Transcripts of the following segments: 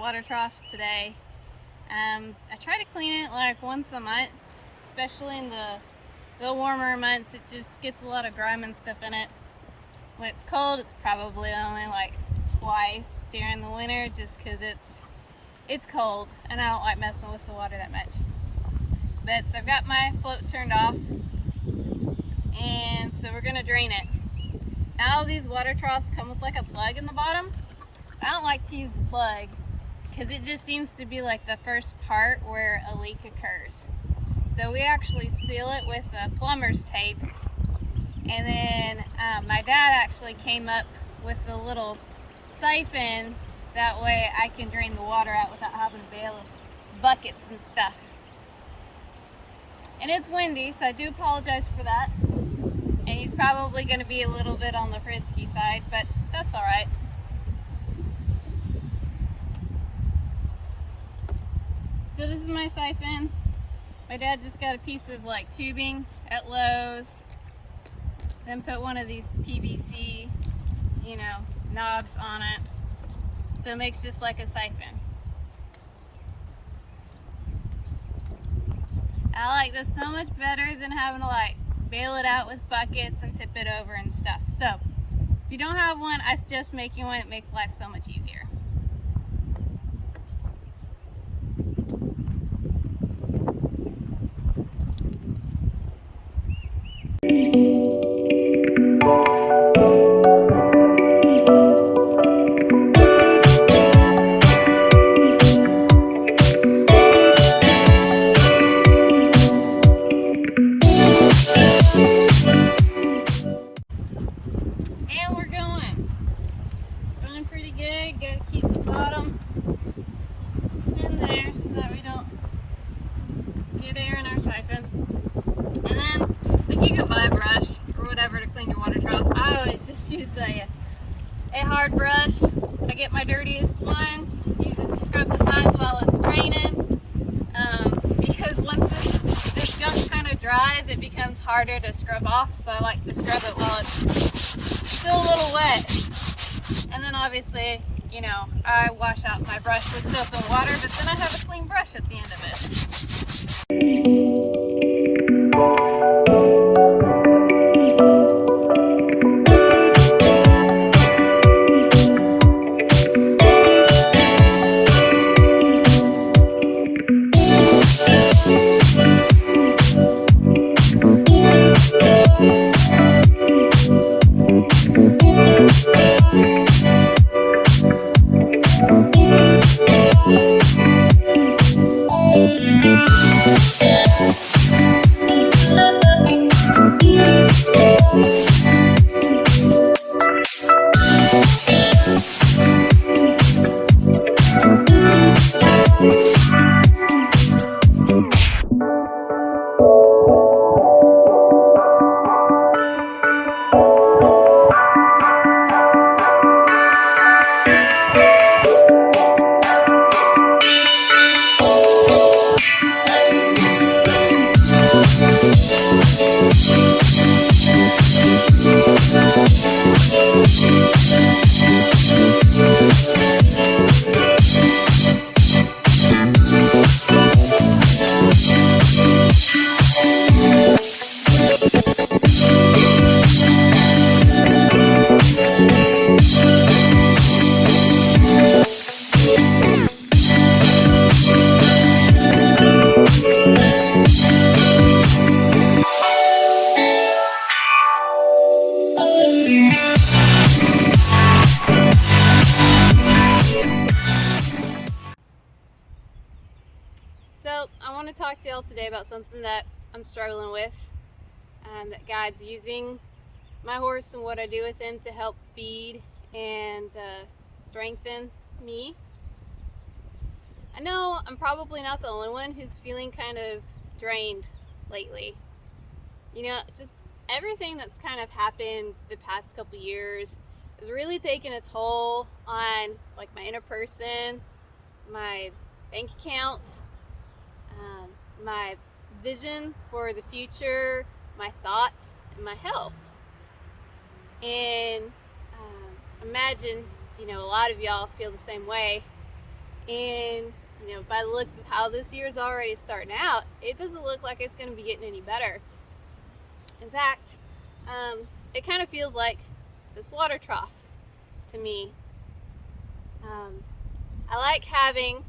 water trough today. I try to clean it like once a month, especially in the warmer months. It just gets a lot of grime and stuff in it. When it's cold, it's probably only like twice during the winter, just because it's cold and I don't like messing with the water that much. But so I've got my float turned off, and so we're gonna drain it. Now these water troughs come with like a plug in the bottom. I don't like to use the plug because it just seems to be like the first part where a leak occurs. So we actually seal it with a plumber's tape, and then my dad actually came up with a little siphon. That way I can drain the water out without having to bail buckets and stuff. And it's windy, so I do apologize for that. And he's probably going to be a little bit on the frisky side, but that's all right. So this is my siphon. My dad just got a piece of like tubing at Lowe's, then put one of these PVC, knobs on it. So it makes just like a siphon. I like this so much better than having to like bail it out with buckets and tip it over and stuff. So if you don't have one, I suggest making one. It makes life so much easier. And we're going pretty good. Gotta keep the bottom in there so that we don't get air in our siphon. And then like you can buy a brush or whatever to clean your water trough. I always just use a hard brush. I get my dirtiest one, use it to scrub the sides while it's draining. Because once this gunk kind of dries, it becomes harder to scrub off. So I like to scrub it while it's still a little wet. And then obviously, I wash out my brush with soap and water, but then I have a clean brush at the end of it. So I want to talk to y'all today about something that I'm struggling with, that God's using my horse and what I do with him to help feed and strengthen me. I know I'm probably not the only one who's feeling kind of drained lately. Just everything that's kind of happened the past couple years has really taken a toll on like my inner person, my bank account, my vision for the future, my thoughts, and my health. And imagine, a lot of y'all feel the same way. And, by the looks of how this year's already starting out, it doesn't look like it's going to be getting any better. In fact, it kind of feels like this water trough to me. I like having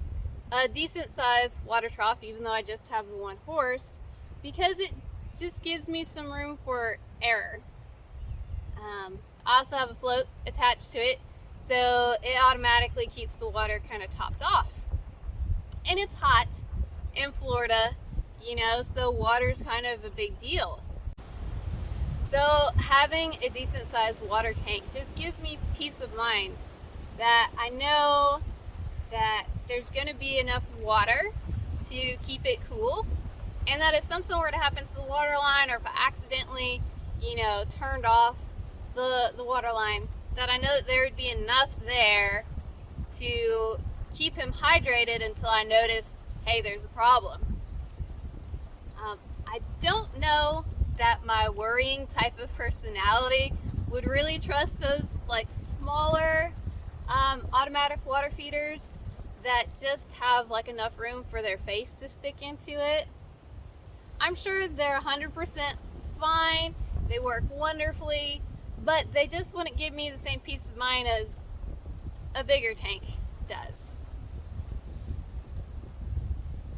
a decent sized water trough, even though I just have the one horse, because it just gives me some room for error. I also have a float attached to it, so it automatically keeps the water kind of topped off. And it's hot in Florida, so water's kind of a big deal. So having a decent sized water tank just gives me peace of mind that I know that there's going to be enough water to keep it cool, and that if something were to happen to the water line, or if I accidentally, turned off the water line, that I know that there would be enough there to keep him hydrated until I notice, hey, there's a problem. I don't know that my worrying type of personality would really trust those smaller automatic water feeders that just have enough room for their face to stick into it. I'm sure they're 100% fine, they work wonderfully, but they just wouldn't give me the same peace of mind as a bigger tank does.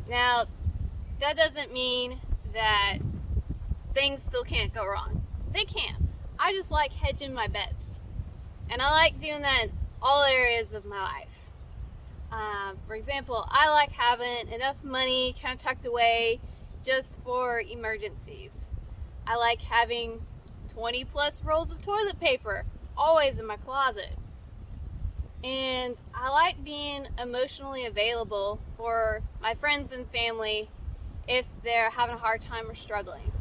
Now, that doesn't mean that things still can't go wrong. They can. I just like hedging my bets. And I like doing that in all areas of my life. For example, I like having enough money kind of tucked away just for emergencies. I like having 20 plus rolls of toilet paper always in my closet. And I like being emotionally available for my friends and family if they're having a hard time or struggling.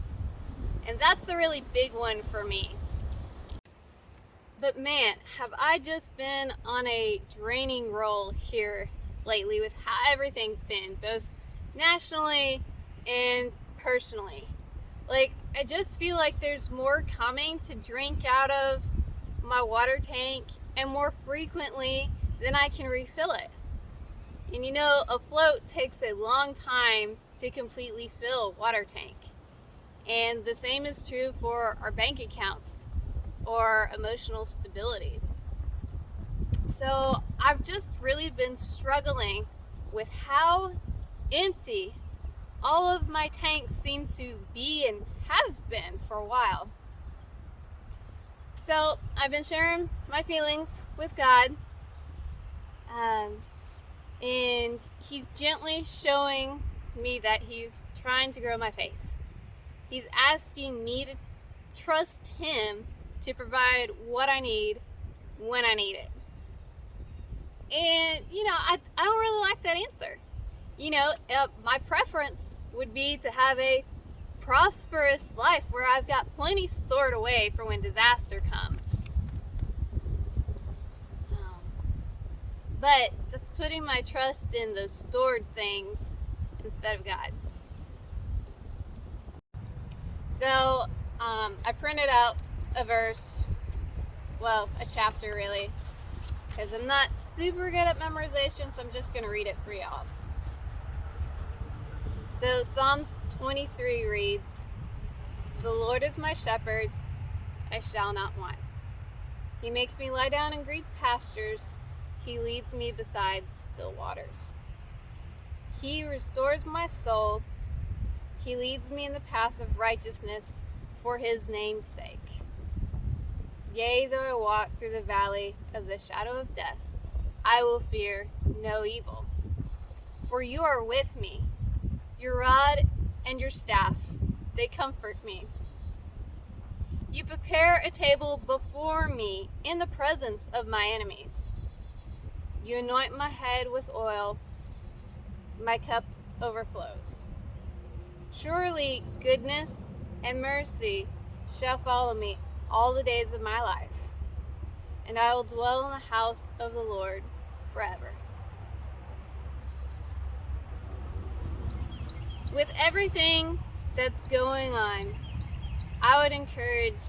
And that's a really big one for me. But man, have I just been on a draining roll here lately with how everything's been, both nationally and personally. I just feel like there's more coming to drink out of my water tank, and more frequently than I can refill it. And a float takes a long time to completely fill a water tank. And the same is true for our bank accounts or emotional stability. So I've just really been struggling with how empty all of my tanks seem to be and have been for a while. So I've been sharing my feelings with God, and He's gently showing me that He's trying to grow my faith. He's asking me to trust Him to provide what I need when I need it. And, I don't really like that answer. My preference would be to have a prosperous life where I've got plenty stored away for when disaster comes. But that's putting my trust in those stored things instead of God. So I printed out a verse, a chapter really, because I'm not super good at memorization, so I'm just going to read it for y'all. So Psalms 23 reads, "The Lord is my shepherd, I shall not want. He makes me lie down in green pastures. He leads me beside still waters. He restores my soul. He leads me in the path of righteousness for His name's sake. Yea, though I walk through the valley of the shadow of death, I will fear no evil. For You are with me. Your rod and Your staff, they comfort me. You prepare a table before me in the presence of my enemies. You anoint my head with oil. My cup overflows. Surely goodness and mercy shall follow me all the days of my life, and I will dwell in the house of the Lord forever." With everything that's going on, I would encourage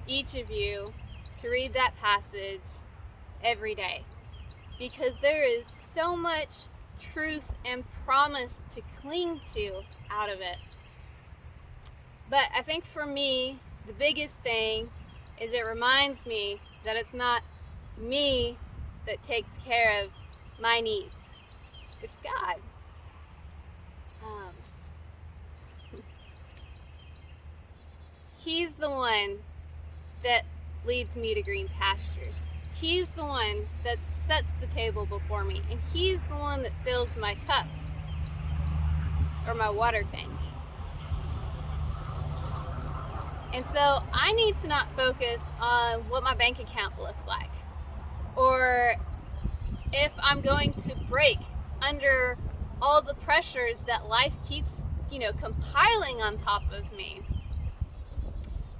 each of you to read that passage every day. because there is so much truth and promise to cling to out of it. But I think for me, the biggest thing is it reminds me that it's not me that takes care of my needs. It's God. He's the one that leads me to green pastures. He's the one that sets the table before me, and He's the one that fills my cup or my water tank. And so I need to not focus on what my bank account looks like, or if I'm going to break under all the pressures that life keeps, compiling on top of me.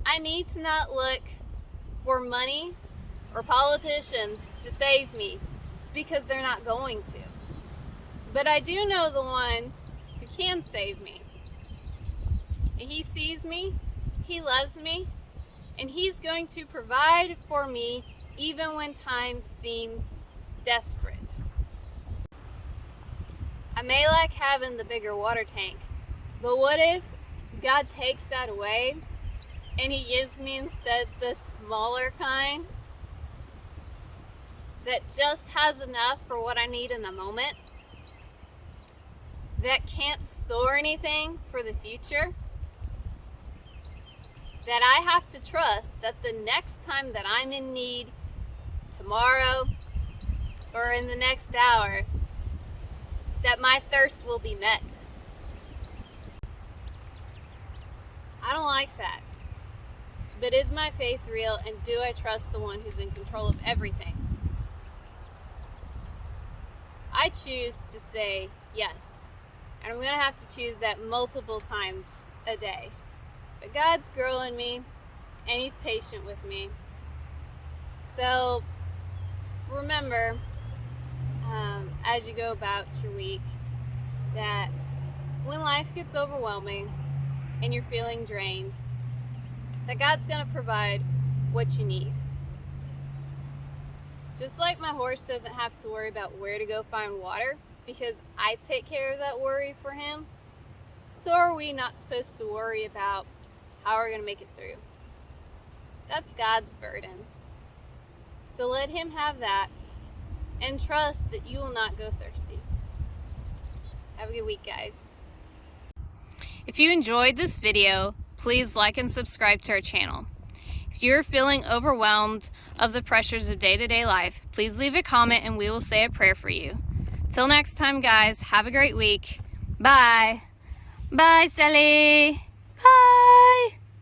I need to not look for money or politicians to save me, because they're not going to. But I do know the one who can save me. And He sees me, He loves me, and He's going to provide for me even when times seem desperate. I may like having the bigger water tank, but what if God takes that away and He gives me instead the smaller kind that just has enough for what I need in the moment, that can't store anything for the future, that I have to trust that the next time that I'm in need, tomorrow or in the next hour, that my thirst will be met. I don't like that. But is my faith real, and do I trust the one who's in control of everything? I choose to say yes. And I'm going to have to choose that multiple times a day. But God's growing me, and He's patient with me. So remember, as you go about your week, that when life gets overwhelming and you're feeling drained, that God's going to provide what you need. Just like my horse doesn't have to worry about where to go find water because I take care of that worry for him, so are we not supposed to worry about how we're going to make it through. That's God's burden. So let Him have that, and trust that you will not go thirsty. Have a good week, guys. If you enjoyed this video, please like and subscribe to our channel. If you're feeling overwhelmed of the pressures of day-to-day life, please leave a comment and we will say a prayer for you. Till next time, guys, have a great week. Bye. Bye, Sally. Bye.